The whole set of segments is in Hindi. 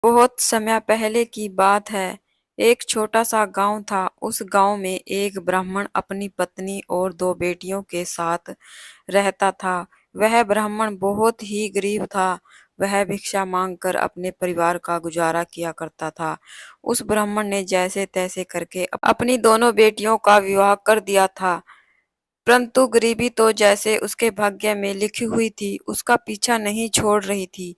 बहुत समय पहले की बात है। एक छोटा सा गांव था। उस गांव में एक ब्राह्मण अपनी पत्नी और दो बेटियों के साथ रहता था। वह ब्राह्मण बहुत ही गरीब था। वह भिक्षा मांगकर अपने परिवार का गुजारा किया करता था। उस ब्राह्मण ने जैसे तैसे करके अपनी दोनों बेटियों का विवाह कर दिया था। परंतु गरीबी तो जैसे उसके भाग्य में लिखी हुई थी, उसका पीछा नहीं छोड़ रही थी।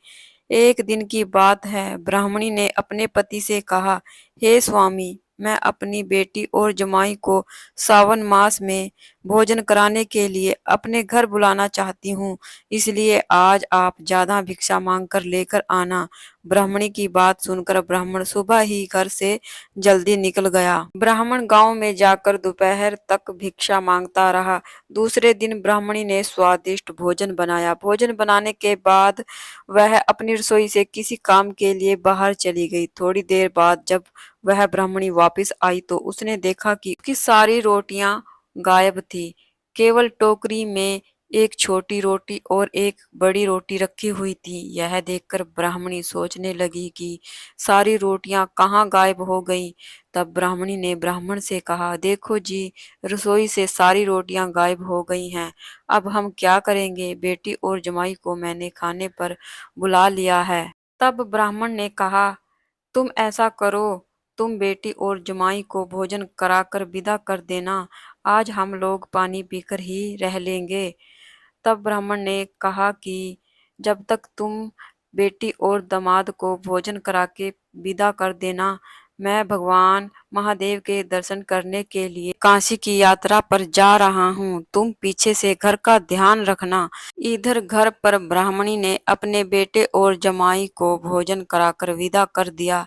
एक दिन की बात है, ब्राह्मणी ने अपने पति से कहा, हे स्वामी, मैं अपनी बेटी और जमाई को सावन मास में भोजन कराने के लिए अपने घर बुलाना चाहती हूँ, इसलिए आज आप ज्यादा भिक्षा मांग कर लेकर आना। ब्राह्मणी की बात सुनकर ब्राह्मण सुबह ही घर से जल्दी निकल गया। ब्राह्मण गांव में जाकर दोपहर तक भिक्षा मांगता रहा। दूसरे दिन ब्राह्मणी ने स्वादिष्ट भोजन बनाया। भोजन बनाने के बाद वह अपनी रसोई से किसी काम के लिए बाहर चली गई। थोड़ी देर बाद जब वह ब्राह्मणी वापस आई तो उसने देखा कि उसकी सारी रोटियां गायब थी। केवल टोकरी में एक छोटी रोटी और एक बड़ी रोटी रखी हुई थी। यह देखकर ब्राह्मणी सोचने लगी कि सारी रोटियां कहाँ गायब हो गईं। तब ब्राह्मणी ने ब्राह्मण से कहा, देखो जी, रसोई से सारी रोटियां गायब हो गई हैं। अब हम क्या करेंगे? बेटी और जमाई को मैंने खाने पर बुला लिया है। तब ब्राह्मण ने कहा, तुम ऐसा करो, तुम बेटी और जमाई को भोजन कराकर विदा कर देना। आज हम लोग पानी पीकर ही रह लेंगे। तब ब्राह्मण ने कहा कि जब तक तुम बेटी और दामाद को भोजन करा के विदा कर देना, मैं भगवान महादेव के दर्शन करने के लिए काशी की यात्रा पर जा रहा हूँ। तुम पीछे से घर का ध्यान रखना। इधर घर पर ब्राह्मणी ने अपने बेटे और जमाई को भोजन कराकर विदा कर दिया।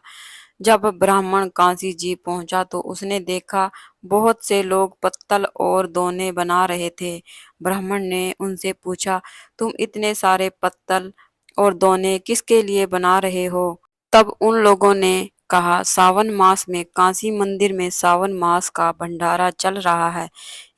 जब ब्राह्मण काशी जी पहुंचा तो उसने देखा बहुत से लोग पत्तल और दोने बना रहे थे। ब्राह्मण ने उनसे पूछा, तुम इतने सारे पत्तल और दोने किसके लिए बना रहे हो? तब उन लोगों ने कहा, सावन मास में काशी मंदिर में सावन मास का भंडारा चल रहा है।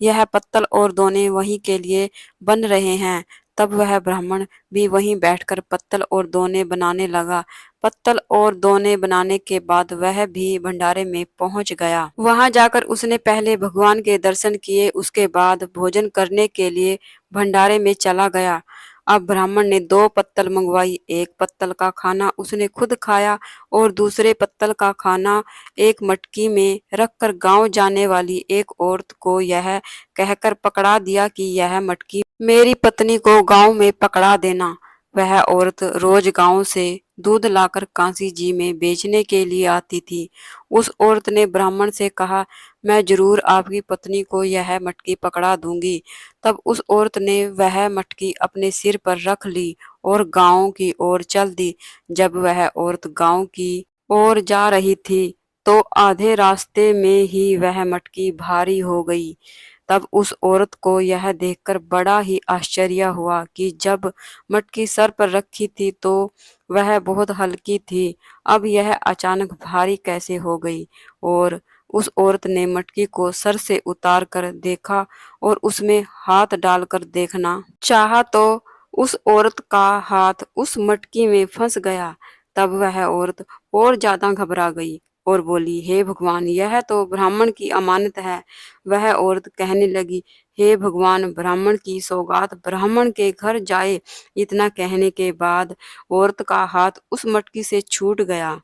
यह पत्तल और दोने वहीं के लिए बन रहे हैं। तब वह ब्राह्मण भी वहीं बैठकर पत्तल और दोने बनाने लगा। पत्तल और दोने बनाने के बाद वह भी भंडारे में पहुंच गया। वहां जाकर उसने पहले भगवान के दर्शन किए, उसके बाद भोजन करने के लिए भंडारे में चला गया। अब ब्राह्मण ने दो पत्तल मंगवाई। एक पत्तल का खाना उसने खुद खाया और दूसरे पत्तल का खाना एक मटकी में रखकर गांव जाने वाली एक औरत को यह कहकर पकड़ा दिया कि यह मटकी मेरी पत्नी को गांव में पकड़ा देना। वह औरत रोज गांव से दूध लाकर काशी जी में बेचने के लिए आती थी। उस औरत ने ब्राह्मण से कहा, मैं जरूर आपकी पत्नी को यह मटकी पकड़ा दूंगी। तब उस औरत ने वह मटकी अपने सिर पर रख ली और गांव की ओर चल दी। जब वह औरत गांव की ओर जा रही थी तो आधे रास्ते में ही वह मटकी भारी हो गई। तब उस औरत को यह देखकर बड़ा ही आश्चर्य हुआ कि जब मटकी सर पर रखी थी तो वह बहुत हल्की थी, अब यह अचानक भारी कैसे हो गई। और उस औरत ने मटकी को सर से उतार कर देखा और उसमें हाथ डालकर देखना चाहा तो उस औरत का हाथ उस मटकी में फंस गया। तब वह औरत और ज्यादा घबरा गई और बोली, हे भगवान, यह तो ब्राह्मण की अमानत है। वह औरत कहने लगी, हे भगवान, ब्राह्मण की सौगात ब्राह्मण के घर जाए। इतना कहने के बाद औरत का हाथ उस मटकी से छूट गया।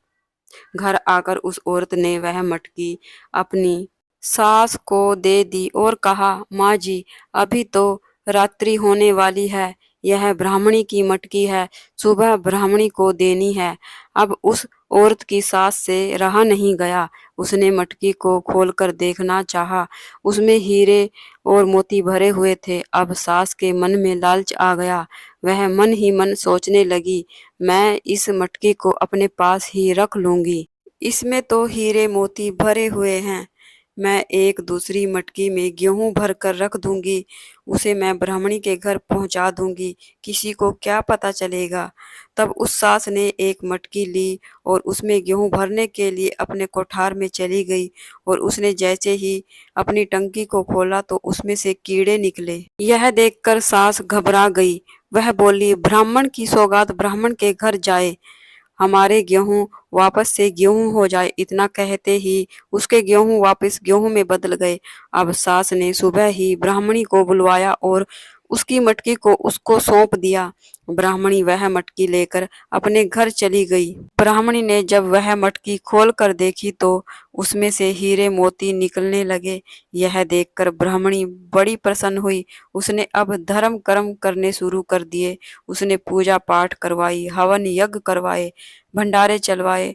घर आकर उस औरत ने वह मटकी अपनी सास को दे दी और कहा, माँ जी, अभी तो रात्रि होने वाली है, यह ब्राह्मणी की मटकी है, सुबह ब्राह्मणी को देनी है। अब उस औरत की सास से रहा नहीं गया। उसने मटकी को खोलकर देखना चाहा। उसमें हीरे और मोती भरे हुए थे। अब सास के मन में लालच आ गया। वह मन ही मन सोचने लगी, मैं इस मटकी को अपने पास ही रख लूंगी। इसमें तो हीरे मोती भरे हुए हैं। मैं एक दूसरी मटकी में गेहूं भर कर रख दूंगी। उसे मैं ब्राह्मणी के घर पहुंचा दूंगी। किसी को क्या पता चलेगा। तब उस सास ने एक मटकी ली और उसमें गेहूं भरने के लिए अपने कोठार में चली गई और उसने जैसे ही अपनी टंकी को खोला तो उसमें से कीड़े निकले। यह देखकर सास घबरा गई। वह बोली, ब्राह्मण की सौगात ब्राह्मण के घर जाए, हमारे गेहूं वापस से गेहूं हो जाए। इतना कहते ही उसके गेहूं वापस गेहूं में बदल गए। अब सास ने सुबह ही ब्राह्मणी को बुलवाया और उसकी मटकी को उसको सौंप दिया। ब्राह्मणी वह मटकी लेकर अपने घर चली गई। ब्राह्मणी ने जब वह मटकी खोल कर देखी तो उसमें से हीरे मोती निकलने लगे। यह देखकर ब्राह्मणी बड़ी प्रसन्न हुई। उसने अब धर्म कर्म करने शुरू कर दिए। उसने पूजा पाठ करवाई, हवन यज्ञ करवाए, भंडारे चलवाए।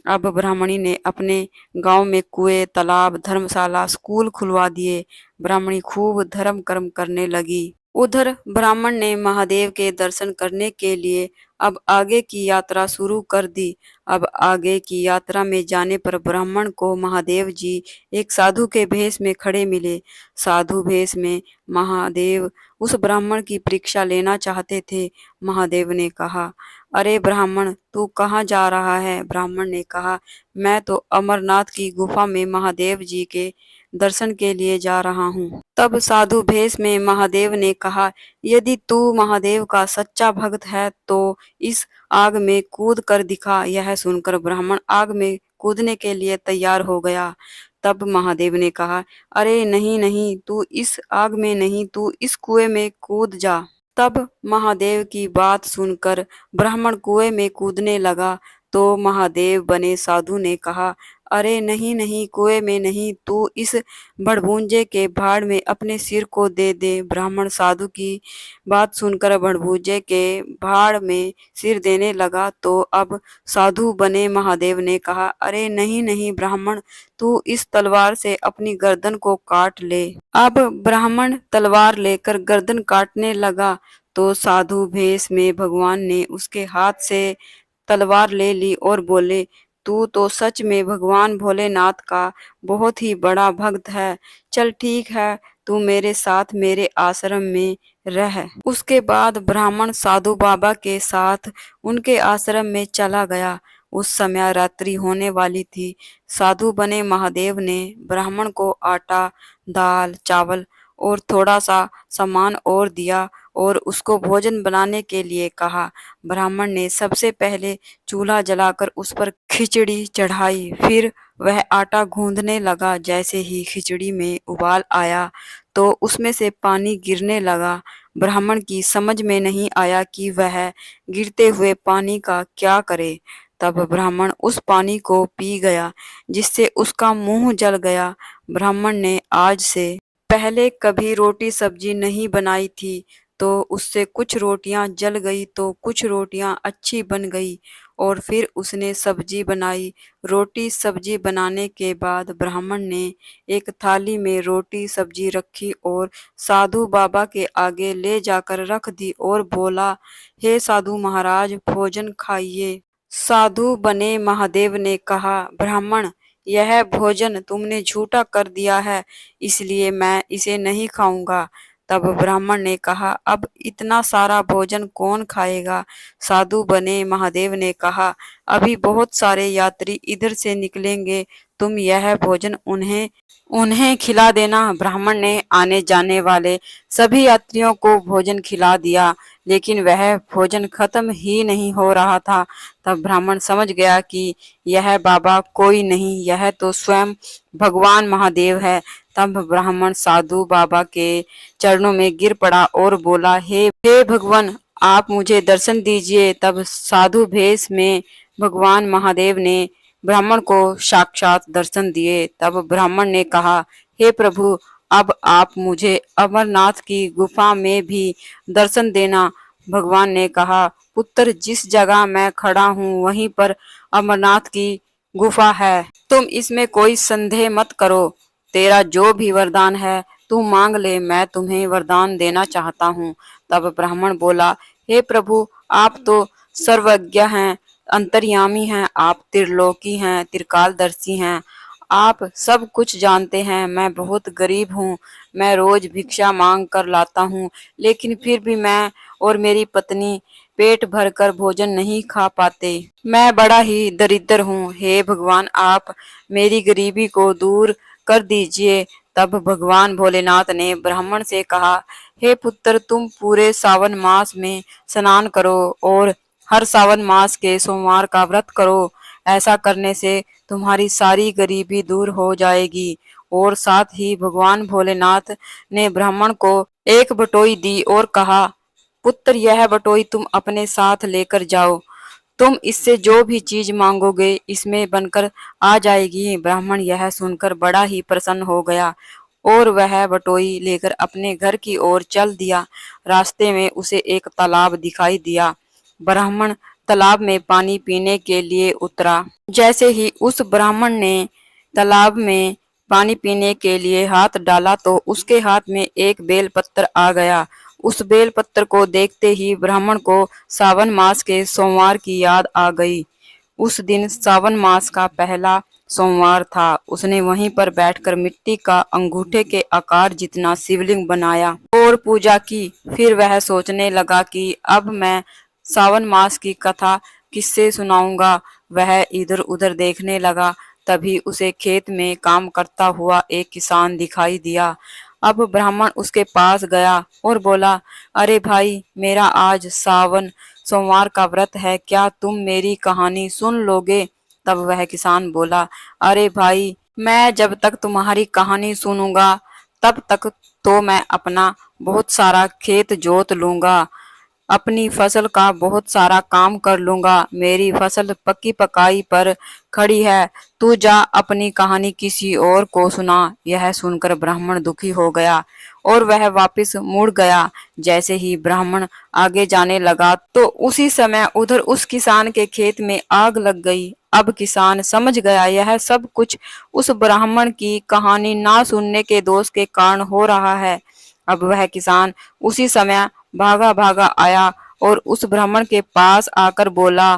अब ब्राह्मणी ने अपने गांव में कुएं, तालाब, धर्मशाला, स्कूल खुलवा दिए। ब्राह्मणी खूब धर्म कर्म करने लगी। उधर ब्राह्मण ने महादेव के दर्शन करने के लिए अब आगे की यात्रा शुरू कर दी। अब आगे की यात्रा में जाने पर ब्राह्मण को महादेव जी एक साधु के भेष में खड़े मिले। साधु भेष में महादेव उस ब्राह्मण की परीक्षा लेना चाहते थे। महादेव ने कहा, अरे ब्राह्मण, तू कहाँ जा रहा है? ब्राह्मण ने कहा, मैं तो अमरनाथ की गुफा में महादेव जी के दर्शन के लिए जा रहा हूँ। तब साधु भेष में महादेव ने कहा, यदि तू महादेव का सच्चा भक्त है तो इस आग में कूद कर दिखा। यह सुनकर ब्राह्मण आग में कूदने के लिए तैयार हो गया। तब महादेव ने कहा, अरे नहीं नहीं, तू इस आग में नहीं, तू इस कुएं में कूद जा। तब महादेव की बात सुनकर ब्राह्मण कुएं में कूदने लगा तो महादेव बने साधु ने कहा, अरे नहीं नहीं, कुएं में नहीं, तू इस भड़भूंजे के भाड़ में अपने सिर को दे दे। ब्राह्मण साधु की बात सुनकर भड़भूंजे के भाड़ में सिर देने लगा तो अब साधु बने महादेव ने कहा, अरे नहीं नहीं ब्राह्मण, तू इस तलवार से अपनी गर्दन को काट ले। अब ब्राह्मण तलवार लेकर गर्दन काटने लगा तो साधु भेष में भगवान ने उसके हाथ से तलवार ले ली और बोले, तू तो सच में भगवान भोलेनाथ का बहुत ही बड़ा भक्त है। चल ठीक है, तू मेरे साथ मेरे आश्रम में रह। उसके बाद ब्राह्मण साधु बाबा के साथ उनके आश्रम में चला गया। उस समय रात्रि होने वाली थी। साधु बने महादेव ने ब्राह्मण को आटा, दाल, चावल और थोड़ा सा सामान और दिया और उसको भोजन बनाने के लिए कहा। ब्राह्मण ने सबसे पहले चूल्हा जलाकर उस पर खिचड़ी चढ़ाई। फिर वह आटा गूंदने लगा। जैसे ही खिचड़ी में उबाल आया तो उसमें से पानी गिरने लगा। ब्राह्मण की समझ में नहीं आया कि वह गिरते हुए पानी का क्या करे। तब ब्राह्मण उस पानी को पी गया, जिससे उसका मुंह जल गया। ब्राह्मण ने आज से पहले कभी रोटी सब्जी नहीं बनाई थी, तो उससे कुछ रोटियां जल गई तो कुछ रोटियां अच्छी बन गई और फिर उसने सब्जी बनाई। रोटी सब्जी बनाने के बाद ब्राह्मण ने एक थाली में रोटी सब्जी रखी और साधु बाबा के आगे ले जाकर रख दी और बोला, हे साधु महाराज, भोजन खाइए। साधु बने महादेव ने कहा, ब्राह्मण, यह भोजन तुमने झूठा कर दिया है, इसलिए मैं इसे नहीं खाऊंगा। तब ब्राह्मण ने कहा, अब इतना सारा भोजन कौन खाएगा? साधु बने महादेव ने कहा, अभी बहुत सारे यात्री इधर से निकलेंगे, तुम यह भोजन उन्हें उन्हें खिला देना। ब्राह्मण ने आने जाने वाले सभी यात्रियों को भोजन खिला दिया, लेकिन वह भोजन खत्म ही नहीं हो रहा था। तब ब्राह्मण समझ गया कि यह बाबा कोई नहीं, यह तो स्वयं भगवान महादेव है। तब ब्राह्मण साधु बाबा के चरणों में गिर पड़ा और बोला, हे भगवान, आप मुझे दर्शन दीजिए। तब साधु भेष में भगवान महादेव ने ब्राह्मण को साक्षात दर्शन दिए। तब ब्राह्मण ने कहा, हे प्रभु, अब आप मुझे अमरनाथ की गुफा में भी दर्शन देना। भगवान ने कहा, पुत्र, जिस जगह मैं खड़ा हूँ वहीं पर अमरनाथ की गुफा है। तुम इसमें कोई संदेह मत करो। तेरा जो भी वरदान है तू मांग ले, मैं तुम्हें वरदान देना चाहता हूँ। तब ब्राह्मण बोला, हे प्रभु, आप तो सर्वज्ञ हैं, अंतर्यामी हैं, आप त्रिलोकी हैं, त्रिकालदर्शी हैं, आप सब कुछ जानते हैं। मैं बहुत गरीब हूँ, मैं रोज भिक्षा मांग कर लाता हूँ, लेकिन फिर भी मैं और मेरी पत्नी पेट भरकर भोजन नहीं खा पाते। मैं बड़ा ही दरिद्र हूँ। हे भगवान, आप मेरी गरीबी को दूर कर दीजिए। तब भगवान भोलेनाथ ने ब्राह्मण से कहा, हे पुत्र, तुम पूरे सावन मास में स्नान करो और हर सावन मास के सोमवार का व्रत करो। ऐसा करने से तुम्हारी सारी गरीबी दूर हो जाएगी। और साथ ही भगवान भोलेनाथ ने ब्राह्मण को एक बटोई दी और कहा, पुत्र यह बटोई तुम अपने साथ लेकर जाओ। तुम इससे जो भी चीज मांगोगे इसमें बनकर आ जाएगी। ब्राह्मण यह सुनकर बड़ा ही प्रसन्न हो गया और वह बटोई लेकर अपने घर की ओर चल दिया। रास्ते में उसे एक तालाब दिखाई दिया। ब्राह्मण तालाब में पानी पीने के लिए उतरा। जैसे ही उस ब्राह्मण ने तालाब में पानी पीने के लिए हाथ डाला तो उसके हाथ में एक बेल पत्र आ गया। उस बेल पत्र को देखते ही ब्राह्मण को सावन मास के सोमवार की याद आ गई। उस दिन सावन मास का पहला सोमवार था। उसने वहीं पर बैठकर मिट्टी का अंगूठे के आकार जितना शिवलिंग बनाया और पूजा की। फिर वह सोचने लगा कि अब मैं सावन मास की कथा किससे सुनाऊंगा। वह इधर उधर देखने लगा। तभी उसे खेत में काम करता हुआ एक किसान दिखाई दिया। अब ब्राह्मण उसके पास गया और बोला, अरे भाई, मेरा आज सावन सोमवार का व्रत है, क्या तुम मेरी कहानी सुन लोगे? तब वह किसान बोला, अरे भाई, मैं जब तक तुम्हारी कहानी सुनूंगा तब तक तो मैं अपना बहुत सारा खेत जोत लूंगा, अपनी फसल का बहुत सारा काम कर लूंगा। मेरी फसल पक्की पकाई पर खड़ी है। तू जा अपनी कहानी किसी और को सुना। यह सुनकर ब्राह्मण दुखी हो गया और वह वापस मुड़ गया। जैसे ही ब्राह्मण आगे जाने लगा तो उसी समय उधर उस किसान के खेत में आग लग गई। अब किसान समझ गया यह सब कुछ उस ब्राह्मण की कहानी ना सुनने के दोष के कारण हो रहा है। अब वह किसान उसी समय भागा भागा आया और उस ब्राह्मण के पास आकर बोला,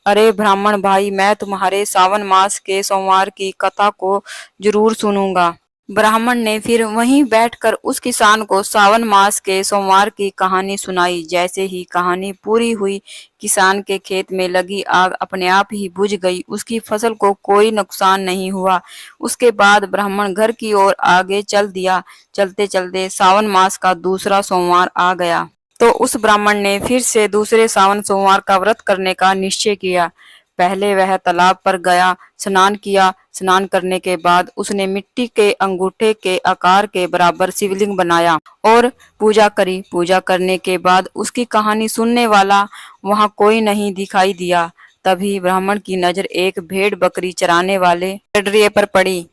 अरे ब्राह्मण भाई, मैं तुम्हारे सावन मास के सोमवार की कथा को जरूर सुनूंगा। ब्राह्मण ने फिर वहीं बैठकर उस किसान को सावन मास के सोमवार की कहानी सुनाई। जैसे ही कहानी पूरी हुई, किसान के खेत में लगी आग अपने आप ही बुझ गई। उसकी फसल को कोई नुकसान नहीं हुआ। उसके बाद ब्राह्मण घर की ओर आगे चल दिया। चलते चलते सावन मास का दूसरा सोमवार आ गया तो उस ब्राह्मण ने फिर से दूसरे सावन सोमवार का व्रत करने का निश्चय किया। पहले वह तालाब पर गया, स्नान किया। स्नान करने के बाद उसने मिट्टी के अंगूठे के आकार के बराबर शिवलिंग बनाया और पूजा करी। पूजा करने के बाद उसकी कहानी सुनने वाला वहां कोई नहीं दिखाई दिया। तभी ब्राह्मण की नजर एक भेड़ बकरी चराने वाले गडरिये पर पड़ी।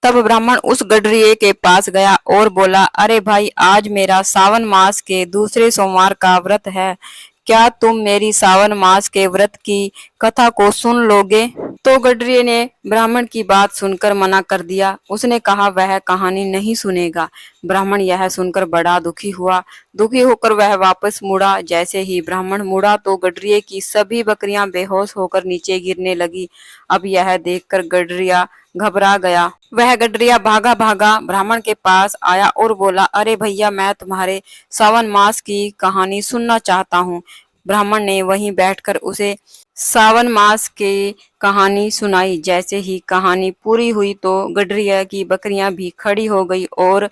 तब ब्राह्मण उस गडरिये के पास गया और बोला, अरे भाई, आज मेरा सावन मास के दूसरे सोमवार का व्रत है, क्या तुम मेरी सावन मास के व्रत की कथा को सुन लोगे? तो गडरिये ने ब्राह्मण की बात सुनकर मना कर दिया। उसने कहा वह कहानी नहीं सुनेगा। ब्राह्मण यह सुनकर बड़ा दुखी हुआ। दुखी होकर वह वापस मुड़ा। जैसे ही ब्राह्मण मुड़ा तो गडरिये की सभी बकरियां बेहोश होकर नीचे गिरने लगी। अब यह देखकर गडरिया घबरा गया। वह गडरिया भागा भागा ब्राह्मण के पास आया और बोला, अरे भैया, मैं तुम्हारे सावन मास की कहानी सुनना चाहता हूँ। ब्राह्मण ने वहीं बैठकर उसे सावन मास की कहानी सुनाई। जैसे ही कहानी पूरी हुई तो गडरिया की बकरियां भी खड़ी हो गई और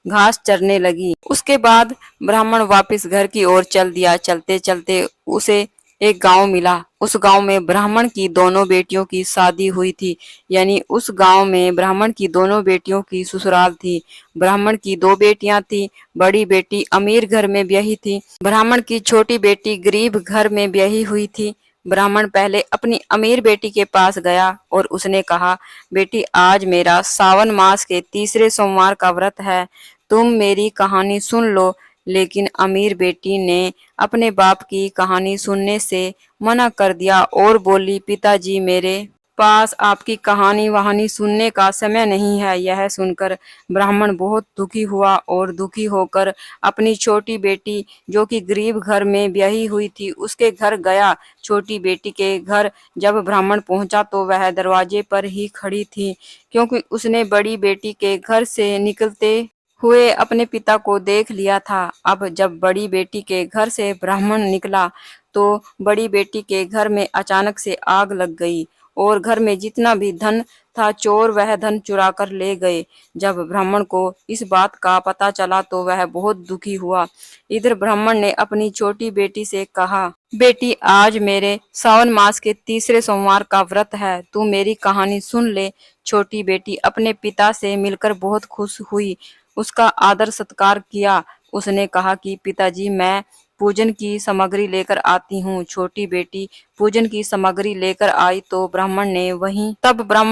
घास चरने लगी। उसके बाद ब्राह्मण वापस घर की ओर चल दिया। चलते चलते उसे एक गांव मिला। उस गांव में ब्राह्मण की दोनों बेटियों की शादी हुई थी। यानी उस गांव में ब्राह्मण की दोनों बेटियों की ससुराल थी। ब्राह्मण की दो बेटियां थी। बड़ी बेटी अमीर घर में ब्याही थी। ब्राह्मण की छोटी बेटी गरीब घर में ब्याही हुई थी। ब्राह्मण पहले अपनी अमीर बेटी के पास गया और उसने कहा, बेटी, आज मेरा सावन मास के तीसरे सोमवार का व्रत है, तुम मेरी कहानी सुन लो। लेकिन अमीर बेटी ने अपने बाप की कहानी सुनने से मना कर दिया और बोली, पिताजी, मेरे पास आपकी कहानी वहानी सुनने का समय नहीं है। यह सुनकर ब्राह्मण बहुत दुखी हुआ और दुखी होकर अपनी छोटी बेटी, जो कि गरीब घर में ब्याही हुई थी, उसके घर गया। छोटी बेटी के घर जब ब्राह्मण पहुंचा तो वह दरवाजे पर ही खड़ी थी, क्योंकि उसने बड़ी बेटी के घर से निकलते हुए अपने पिता को देख लिया था। अब जब बड़ी बेटी के घर से ब्राह्मण निकला तो बड़ी बेटी के घर में अचानक से आग लग गई और घर में जितना भी धन था चोर वह धन चुरा कर ले गए। जब ब्राह्मण को इस बात का पता चला तो वह बहुत दुखी हुआ। इधर ब्राह्मण ने अपनी छोटी बेटी से कहा, बेटी आज मेरे सावन मास के तीसरे सोमवार का व्रत है, तू मेरी कहानी सुन ले। छोटी बेटी अपने पिता से मिलकर बहुत खुश हुई, उसका आदर सत्कार किया। उसने कहा कि पिताजी मैं पूजन की सामग्री लेकर आती हूँ। छोटी बेटी पूजन की सामग्री लेकर आई तो ब्राह्मण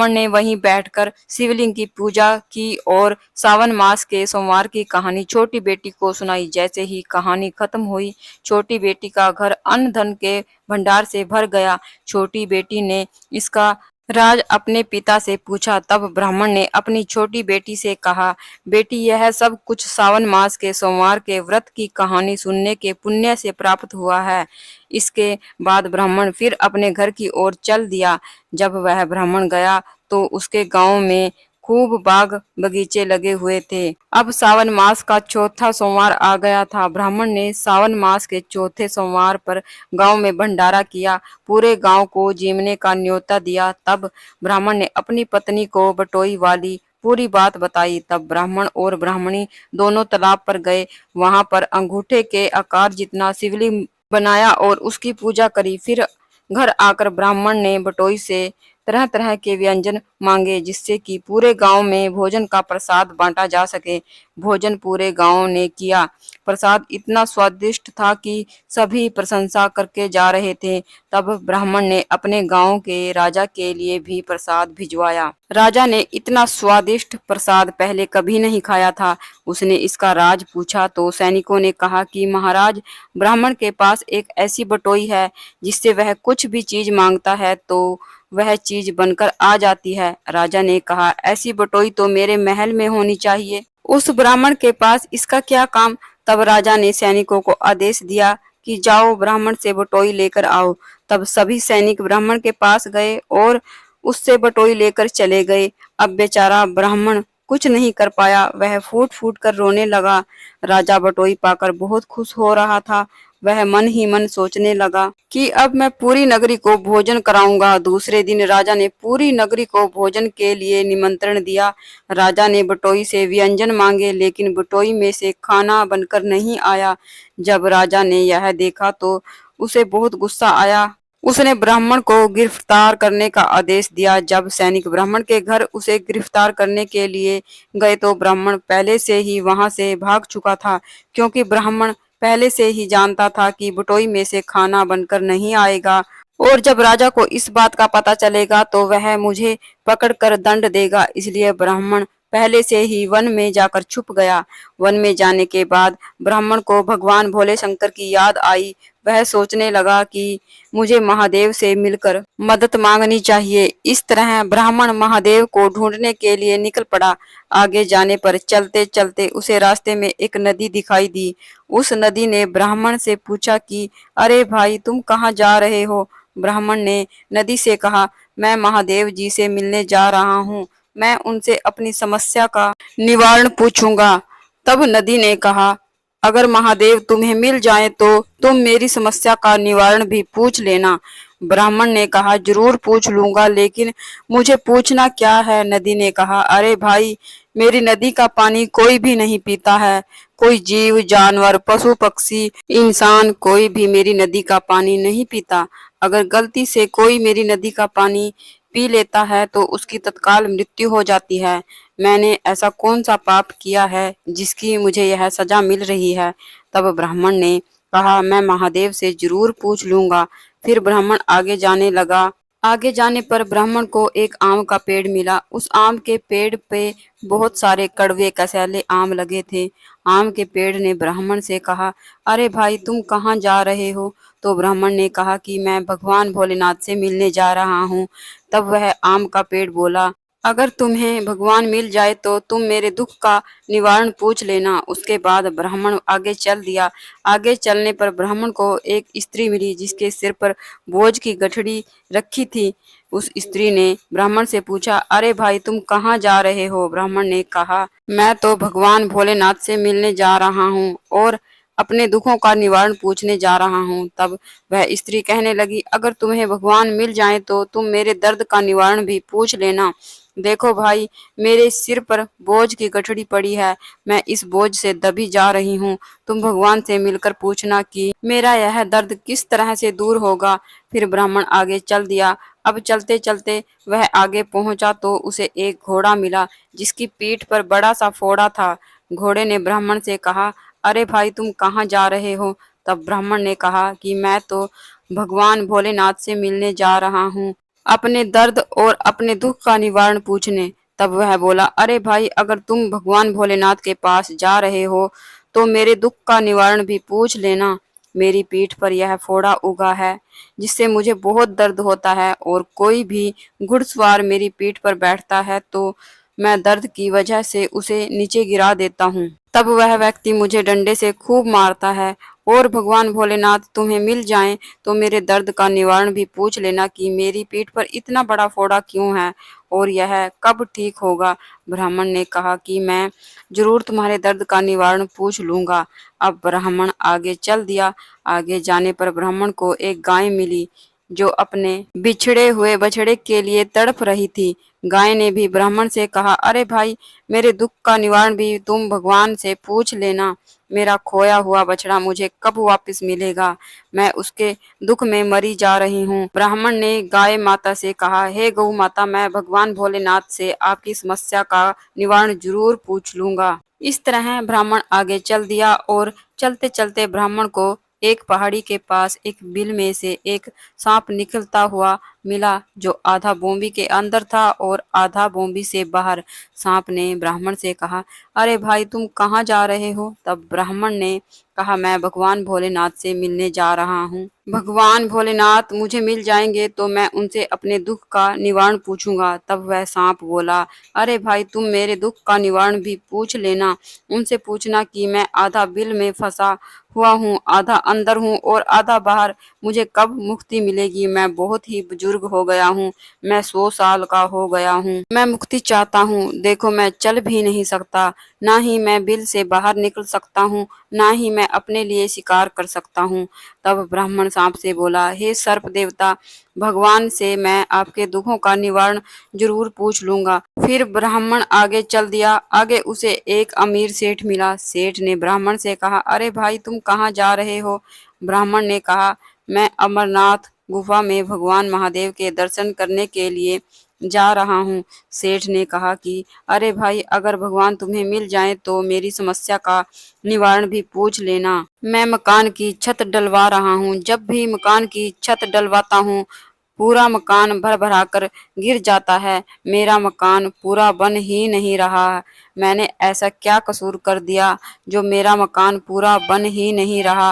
ने वहीं बैठकर शिवलिंग की पूजा की और सावन मास के सोमवार की कहानी छोटी बेटी को सुनाई। जैसे ही कहानी खत्म हुई, छोटी बेटी का घर अन्न धन के भंडार से भर गया। छोटी बेटी ने इसका राज अपने पिता से पूछा। तब ब्राह्मण ने अपनी छोटी बेटी से कहा, बेटी यह सब कुछ सावन मास के सोमवार के व्रत की कहानी सुनने के पुण्य से प्राप्त हुआ है। इसके बाद ब्राह्मण फिर अपने घर की ओर चल दिया। जब वह ब्राह्मण गया तो उसके गांव में खूब बाग बगीचे लगे हुए थे। अब सावन मास का चौथा सोमवार आ गया था। ब्राह्मण ने सावन मास के चौथे सोमवार पर गांव में भंडारा किया, पूरे गांव को जीमने का न्योता दिया। तब ब्राह्मण ने अपनी पत्नी को बटोई वाली पूरी बात बताई। तब ब्राह्मण और ब्राह्मणी दोनों तालाब पर गए, वहां पर अंगूठे के आकार जितना शिवलिंग बनाया और उसकी पूजा करी। फिर घर आकर ब्राह्मण ने बटोई से तरह तरह के व्यंजन मांगे, जिससे कि पूरे गांव में भोजन का प्रसाद बांटा जा सके। भोजन पूरे गांव ने किया। प्रसाद इतना स्वादिष्ट था कि सभी प्रशंसा करके जा रहे थे। तब ब्राह्मण ने अपने गांव के राजा के लिए भी प्रसाद भिजवाया। राजा ने इतना स्वादिष्ट प्रसाद पहले कभी नहीं खाया था। उसने इसका राज पूछा तो सैनिकों ने कहा कि महाराज, ब्राह्मण के पास एक ऐसी बटोई है जिससे वह कुछ भी चीज मांगता है तो वह चीज बनकर आ जाती है। राजा ने कहा, ऐसी बटोई तो मेरे महल में होनी चाहिए, उस ब्राह्मण के पास इसका क्या काम। तब राजा ने सैनिकों को आदेश दिया कि जाओ ब्राह्मण से बटोई लेकर आओ। तब सभी सैनिक ब्राह्मण के पास गए और उससे बटोई लेकर चले गए। अब बेचारा ब्राह्मण कुछ नहीं कर पाया, वह फूट फूट कर रोने लगा। राजा बटोई पाकर बहुत खुश हो रहा था। वह मन ही मन सोचने लगा कि अब मैं पूरी नगरी को भोजन कराऊंगा। दूसरे दिन राजा ने पूरी नगरी को भोजन के लिए निमंत्रण दिया। राजा ने बटोई से व्यंजन मांगे, लेकिन बटोई में से खाना बनकर नहीं आया। जब राजा ने यह देखा तो उसे बहुत गुस्सा आया। उसने ब्राह्मण को गिरफ्तार करने का आदेश दिया। जब सैनिक ब्राह्मण के घर उसे गिरफ्तार करने के लिए गए तो ब्राह्मण पहले से ही वहां से भाग चुका था, क्योंकि ब्राह्मण पहले से ही जानता था कि बटोई में से खाना बनकर नहीं आएगा और जब राजा को इस बात का पता चलेगा तो वह मुझे पकड़कर दंड देगा। इसलिए ब्राह्मण पहले से ही वन में जाकर छुप गया। वन में जाने के बाद ब्राह्मण को भगवान भोले शंकर की याद आई। वह सोचने लगा कि मुझे महादेव से मिलकर मदद मांगनी चाहिए। इस तरह ब्राह्मण महादेव को ढूंढने के लिए निकल पड़ा। आगे जाने पर चलते चलते उसे रास्ते में एक नदी दिखाई दी। उस नदी ने ब्राह्मण से पूछा कि अरे भाई, तुम कहाँ जा रहे हो। ब्राह्मण ने नदी से कहा, मैं महादेव जी से मिलने जा रहा हूँ, मैं उनसे अपनी समस्या का निवारण पूछूंगा। तब नदी ने कहा, अगर महादेव तुम्हें मिल जाए तो तुम मेरी समस्या का निवारण भी पूछ लेना। ब्राह्मण ने कहा, जरूर पूछ लूंगा, लेकिन मुझे पूछना क्या है। नदी ने कहा, अरे भाई, मेरी नदी का पानी कोई भी नहीं पीता है। कोई जीव जानवर पशु पक्षी इंसान कोई भी मेरी नदी का पानी नहीं पीता। अगर गलती से कोई मेरी नदी का पानी पी लेता है तो उसकी तत्काल मृत्यु हो जाती है। मैंने ऐसा कौन सा पाप किया है जिसकी मुझे यह सजा मिल रही है। तब ब्राह्मण ने कहा, मैं महादेव से जरूर पूछ लूंगा। फिर ब्राह्मण आगे जाने लगा। आगे जाने पर ब्राह्मण को एक आम का पेड़ मिला। उस आम के पेड़ पे बहुत सारे कड़वे कसैले आम लगे थे। आम के पेड़ ने ब्राह्मण से कहा, अरे भाई, तुम कहाँ जा रहे हो। तो ब्राह्मण ने कहा कि मैं भगवान भोलेनाथ से मिलने जा रहा हूँ। तब वह आम का पेड़ बोला, अगर तुम्हें भगवान मिल जाए तो तुम मेरे दुख का निवारण पूछ लेना। उसके बाद ब्राह्मण आगे चल दिया। आगे चलने पर ब्राह्मण को एक स्त्री मिली जिसके सिर पर बोझ की गठड़ी रखी थी। उस स्त्री ने ब्राह्मण से पूछा, अरे भाई, तुम कहाँ जा रहे हो। ब्राह्मण ने कहा, मैं तो भगवान भोलेनाथ से मिलने जा रहा हूँ और अपने दुखों का निवारण पूछने जा रहा हूँ। तब वह स्त्री कहने लगी, अगर तुम्हें भगवान मिल जाए तो तुम मेरे दर्द का निवारण भी पूछ लेना। देखो भाई, मेरे सिर पर बोझ की गठड़ी पड़ी है, मैं इस बोझ से दबी जा रही हूँ। तुम भगवान से मिलकर पूछना कि मेरा यह दर्द किस तरह से दूर होगा। फिर ब्राह्मण आगे चल दिया। अब चलते चलते वह आगे पहुंचा तो उसे एक घोड़ा मिला जिसकी पीठ पर बड़ा सा फोड़ा था। घोड़े ने ब्राह्मण से कहा, अरे भाई, तुम कहाँ जा रहे हो? तब ब्राह्मण ने कहा कि मैं तो भगवान भोलेनाथ से मिलने जा रहा हूँ, अपने दर्द और अपने दुख का निवारण पूछने। तब वह बोला, अरे भाई, अगर तुम भगवान भोलेनाथ के पास जा रहे हो तो मेरे दुख का निवारण भी पूछ लेना। मेरी पीठ पर यह फोड़ा उगा है जिससे मुझे बहुत दर्द होता है, और कोई भी घुड़सवार मेरी पीठ पर बैठता है तो मैं दर्द की वजह से उसे नीचे गिरा देता हूँ। तब वह व्यक्ति मुझे डंडे से खूब मारता है। और भगवान भोलेनाथ तुम्हें मिल जाएं तो मेरे दर्द का निवारण भी पूछ लेना कि मेरी पीठ पर इतना बड़ा फोड़ा क्यों है और यह कब ठीक होगा। ब्राह्मण ने कहा कि मैं जरूर तुम्हारे दर्द का निवारण पूछ लूंगा। अब ब्राह्मण आगे चल दिया। आगे जाने पर ब्राह्मण को एक गाय मिली जो अपने बिछड़े हुए बछड़े के लिए तड़प रही थी। गाय ने भी ब्राह्मण से कहा, अरे भाई, मेरे दुख का निवारण भी तुम भगवान से पूछ लेना। मेरा खोया हुआ बछड़ा मुझे कब वापस मिलेगा? मैं उसके दुख में मरी जा रही हूँ। ब्राह्मण ने गाय माता से कहा, हे गौ माता, मैं भगवान भोलेनाथ से आपकी समस्या का निवारण जरूर पूछ लूंगा। इस तरह ब्राह्मण आगे चल दिया और चलते चलते ब्राह्मण को एक पहाड़ी के पास एक बिल में से एक सांप निकलता हुआ मिला जो आधा बोंबी के अंदर था और आधा बोंबी से बाहर। सांप ने ब्राह्मण से कहा, अरे भाई, तुम कहाँ जा रहे हो? तब ब्राह्मण ने कहा, मैं भगवान भोलेनाथ से मिलने जा रहा हूँ। भगवान भोलेनाथ मुझे मिल जाएंगे तो मैं उनसे अपने दुख का निवारण पूछूंगा। तब वह सांप बोला, अरे भाई, तुम मेरे दुख का निवारण भी पूछ लेना। उनसे पूछना कि मैं आधा बिल में फंसा हुआ हूँ, आधा अंदर हूँ और आधा बाहर। मुझे कब मुक्ति मिलेगी? मैं बहुत ही बुजुर्ग हो गया हूँ, मैं 100 साल का हो गया हूँ, मैं मुक्ति चाहता हूँ। देखो, मैं चल भी नहीं सकता, ना ही मैं बिल से बाहर निकल सकता हूँ, ना ही मैं अपने लिए शिकार कर सकता हूँ। तब ब्राह्मण सांप से बोला, हे सर्प देवता, भगवान से मैं आपके दुखों का निवारण जरूर पूछ लूंगा। फिर ब्राह्मण आगे चल दिया। आगे उसे एक अमीर सेठ मिला। सेठ ने ब्राह्मण से कहा, अरे भाई, तुम कहाँ जा रहे हो? ब्राह्मण ने कहा, मैं अमरनाथ गुफा में भगवान महादेव के दर्शन करने के लिए जा रहा हूँ। सेठ ने कहा कि अरे भाई, अगर भगवान तुम्हें मिल जाए तो मेरी समस्या का निवारण भी पूछ लेना। मैं मकान की छत डलवा रहा हूँ। जब भी मकान की छत डलवाता हूँ पूरा मकान भर भरा कर गिर जाता है। मेरा मकान पूरा बन ही नहीं रहा है। मैंने ऐसा क्या कसूर कर दिया जो मेरा मकान पूरा बन ही नहीं रहा?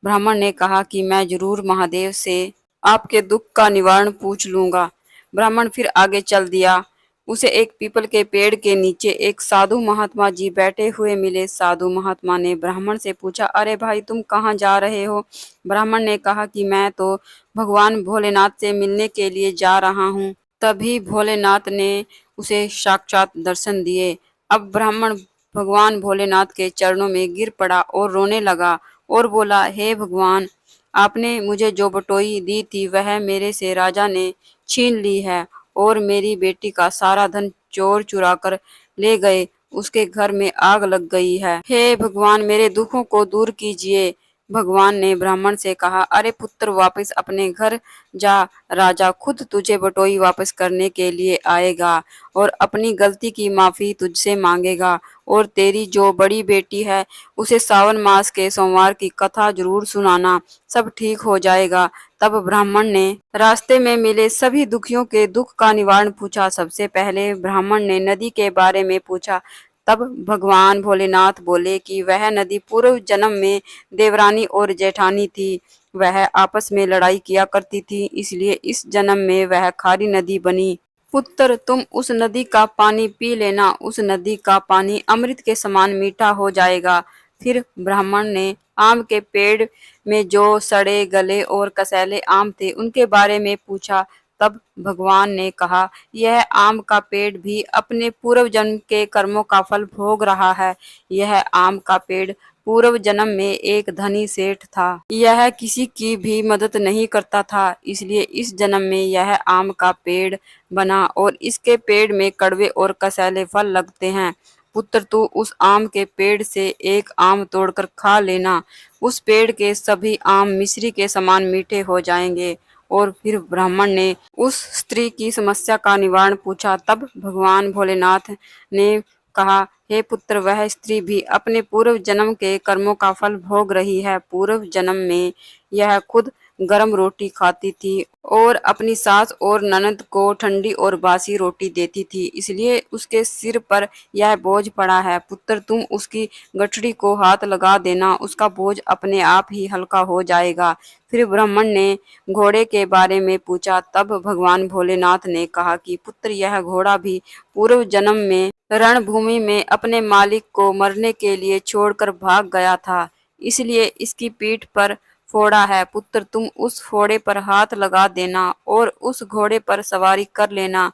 ब्राह्मण ने कहा कि मैं जरूर महादेव से आपके दुख का निवारण पूछ लूंगा। ब्राह्मण फिर आगे चल दिया। उसे एक पीपल के पेड़ के नीचे एक साधु महात्मा जी बैठे हुए मिले। साधु महात्मा ने ब्राह्मण से पूछा, अरे भाई, तुम कहाँ जा रहे हो? ब्राह्मण ने कहा कि मैं तो भगवान भोलेनाथ से मिलने के लिए जा रहा हूँ। तभी भोलेनाथ ने उसे साक्षात दर्शन दिए। अब ब्राह्मण भगवान भोलेनाथ के चरणों में गिर पड़ा और रोने लगा और बोला, हे भगवान, आपने मुझे जो बटोई दी थी वह मेरे से राजा ने छीन ली है और मेरी बेटी का सारा धन चोर चुरा कर ले गए। उसके घर में आग लग गई है। हे भगवान, मेरे दुखों को दूर कीजिए। भगवान ने ब्राह्मण से कहा, अरे पुत्र, वापस अपने घर जा। राजा खुद तुझे बटोई वापस करने के लिए आएगा और अपनी गलती की माफी तुझसे मांगेगा, और तेरी जो बड़ी बेटी है उसे सावन मास के सोमवार की कथा जरूर सुनाना, सब ठीक हो जाएगा। तब ब्राह्मण ने रास्ते में मिले सभी दुखियों के दुख का निवारण पूछा। सबसे पहले ब्राह्मण ने नदी के बारे में पूछा। तब भगवान भोलेनाथ बोले कि वह नदी पूर्व जन्म में देवरानी और जेठानी थी। वह आपस में लड़ाई किया करती थी, इसलिए इस जन्म में वह खारी नदी बनी। पुत्र, तुम उस नदी का पानी पी लेना। उस नदी का पानी अमृत के समान मीठा हो जाएगा। फिर ब्राह्मण ने आम के पेड़ में जो सड़े गले और कसैले आम थे उनके बारे में पूछा। तब भगवान ने कहा, यह आम का पेड़ भी अपने पूर्व जन्म के कर्मों का फल भोग रहा है। यह आम का पेड़ पूर्व जन्म में एक धनी सेठ था। यह किसी की भी मदद नहीं करता था, इसलिए इस जन्म में यह आम का पेड़ बना और इसके पेड़ में कड़वे और कसैले फल लगते हैं। पुत्र, तू उस आम के पेड़ से एक आम तोड़कर खा लेना। उस पेड़ के सभी आम मिश्री के समान मीठे हो जाएंगे। और फिर ब्राह्मण ने उस स्त्री की समस्या का निवारण पूछा। तब भगवान भोलेनाथ ने कहा, हे पुत्र, वह स्त्री भी अपने पूर्व जन्म के कर्मों का फल भोग रही है। पूर्व जन्म में यह खुद गरम रोटी खाती थी और अपनी सास और ननद को ठंडी और बासी रोटी देती थी, इसलिए उसके सिर पर यह बोझ पड़ा है। पुत्र, तुम उसकी गठरी को हाथ लगा देना, उसका बोझ अपने आप ही हल्का हो जाएगा। फिर ब्राह्मण ने घोड़े के बारे में पूछा। तब भगवान भोलेनाथ ने कहा कि पुत्र, यह घोड़ा भी पूर्व जन्म में रणभूमि में अपने मालिक को मरने के लिए छोड़कर भाग गया था, इसलिए इसकी पीठ पर फोड़ा है। पुत्र, तुम उस फोड़े पर हाथ लगा देना और उस घोड़े पर सवारी कर लेना,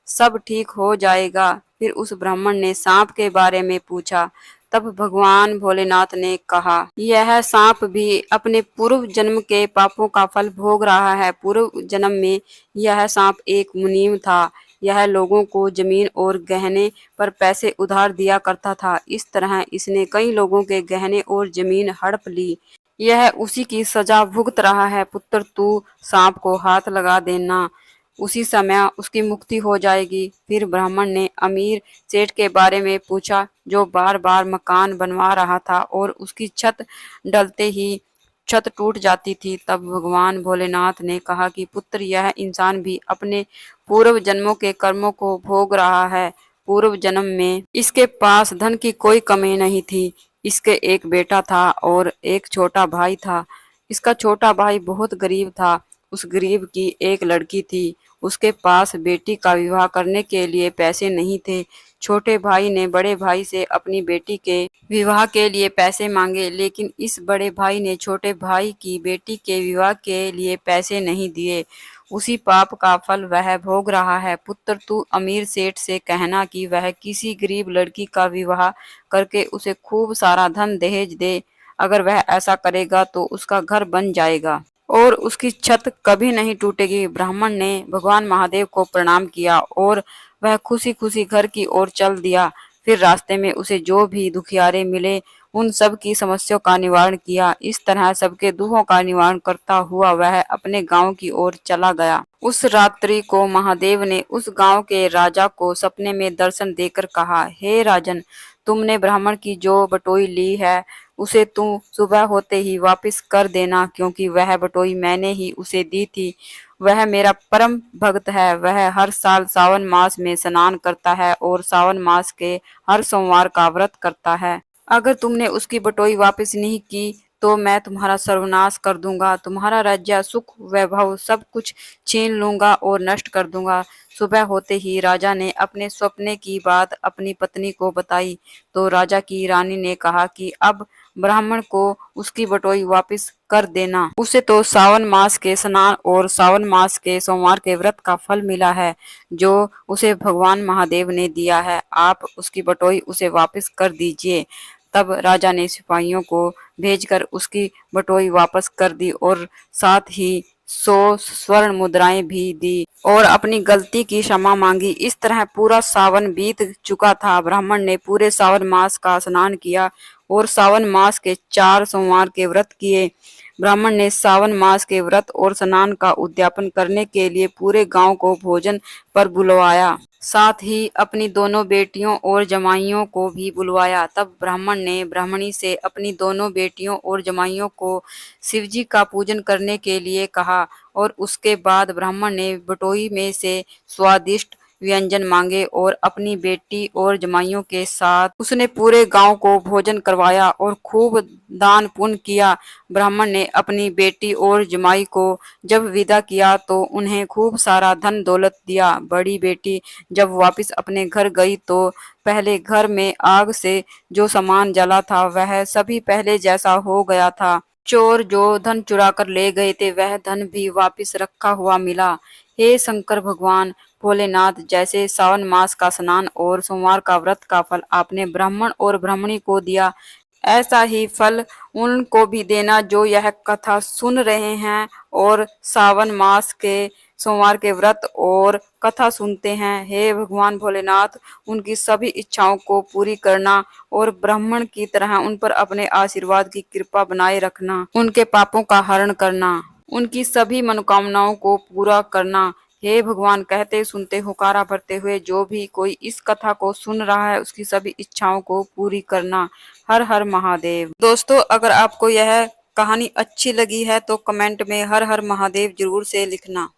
सब ठीक हो जाएगा। फिर उस ब्राह्मण ने सांप के बारे में पूछा। तब भगवान भोलेनाथ ने कहा, यह सांप भी अपने पूर्व जन्म के पापों का फल भोग रहा है। पूर्व जन्म में यह सांप एक मुनीम था। यह लोगों को जमीन और गहने पर पैसे उधार दिया करता था। इस तरह इसने कई लोगों के गहने और जमीन हड़प ली। यह उसी की सजा भुगत रहा है। पुत्र, तू सांप को हाथ लगा देना, उसी समय उसकी मुक्ति हो जाएगी। फिर ब्राह्मण ने अमीर सेठ के बारे में पूछा, जो बार बार मकान बनवा रहा था और उसकी छत डलते ही छत टूट जाती थी। तब भगवान भोलेनाथ ने कहा कि पुत्र, यह इंसान भी अपने पूर्व जन्मों के कर्मों को भोग रहा है। पूर्व जन्म में इसके पास धन की कोई कमी नहीं थी। इसके एक बेटा था और एक छोटा भाई था। इसका छोटा भाई बहुत गरीब था। उस गरीब की एक लड़की थी। उसके पास बेटी का विवाह करने के लिए पैसे नहीं थे। छोटे भाई ने बड़े भाई से अपनी बेटी के विवाह के लिए पैसे मांगे, लेकिन इस बड़े भाई ने छोटे भाई की बेटी के विवाह के लिए पैसे नहीं दिए। उसी पाप का फल वह भोग रहा है। पुत्र, तू अमीर सेठ से कहना कि वह किसी गरीब लड़की का विवाह करके उसे खूब सारा धन दहेज दे। अगर वह ऐसा करेगा तो उसका घर बन जाएगा और उसकी छत कभी नहीं टूटेगी। ब्राह्मण ने भगवान महादेव को प्रणाम किया और वह खुशी खुशी घर की ओर चल दिया। फिर रास्ते में उसे जो भी दुखियारे मिले, उन सब की समस्याओं का निवारण किया। इस तरह सबके दुखों का निवारण करता हुआ वह अपने गांव की ओर चला गया। उस रात्रि को महादेव ने उस गांव के राजा को सपने में दर्शन देकर कहा, हे राजन, तुमने ब्राह्मण की जो बटोई ली है उसे तुम सुबह होते ही वापस कर देना, क्योंकि वह बटोई मैंने ही उसे दी थी। वह मेरा परम भक्त है। वह हर साल सावन मास में स्नान करता है और सावन मास के हर सोमवार का व्रत करता है। अगर तुमने उसकी बटोई वापस नहीं की तो मैं तुम्हारा सर्वनाश कर दूंगा। तुम्हारा राज्य, सुख, वैभव सब कुछ छीन लूंगा और नष्ट कर दूंगा। सुबह होते ही राजा ने अपने सपने की बात अपनी पत्नी को बताई तो राजा की रानी ने कहा कि अब ब्राह्मण को उसकी बटोई वापस कर देना। उसे तो सावन मास के स्नान और सावन मास के सोमवार के व्रत का फल मिला है, जो उसे भगवान महादेव ने दिया है। आप उसकी बटोई उसे वापस कर दीजिए। तब राजा ने सिपाहियों को भेजकर उसकी बटोई वापस कर दी और साथ ही 100 स्वर्ण मुद्राएं भी दी और अपनी गलती की क्षमा मांगी। इस तरह पूरा सावन बीत चुका था। ब्राह्मण ने पूरे सावन मास का स्नान किया और सावन मास के 4 सोमवार के व्रत किए। ब्राह्मण ने सावन मास के व्रत और स्नान का उद्यापन करने के लिए पूरे गांव को भोजन पर बुलवाया, साथ ही अपनी दोनों बेटियों और जमाइयों को भी बुलवाया। तब ब्राह्मण ने ब्राह्मणी से अपनी दोनों बेटियों और जमाइयों को शिवजी का पूजन करने के लिए कहा और उसके बाद ब्राह्मण ने बटोई में से स्वादिष्ट व्यंजन मांगे और अपनी बेटी और जमाइयों के साथ उसने पूरे गांव को भोजन करवाया और खूब दान पुण्य किया। ब्राह्मण ने अपनी बेटी और जमाई को जब विदा किया तो उन्हें खूब सारा धन दौलत दिया। बड़ी बेटी जब वापस अपने घर गई तो पहले घर में आग से जो सामान जला था वह सभी पहले जैसा हो गया था। चोर जो धन चुरा कर ले गए थे वह धन भी वापस रखा हुआ मिला। हे शंकर भगवान भोलेनाथ, जैसे सावन मास का स्नान और सोमवार का व्रत का फल आपने ब्राह्मण और ब्राह्मणी को दिया, ऐसा ही फल उनको भी देना जो यह कथा सुन रहे हैं और सावन मास के सोमवार के व्रत और कथा सुनते हैं। हे भगवान भोलेनाथ, उनकी सभी इच्छाओं को पूरी करना और ब्राह्मण की तरह उन पर अपने आशीर्वाद की कृपा बनाए रखना, उनके पापों का हरण करना, उनकी सभी मनोकामनाओं को पूरा करना। हे भगवान, कहते सुनते हुकारा भरते हुए जो भी कोई इस कथा को सुन रहा है उसकी सभी इच्छाओं को पूरी करना। हर हर महादेव। दोस्तों, अगर आपको यह कहानी अच्छी लगी है तो कमेंट में हर हर महादेव जरूर से लिखना।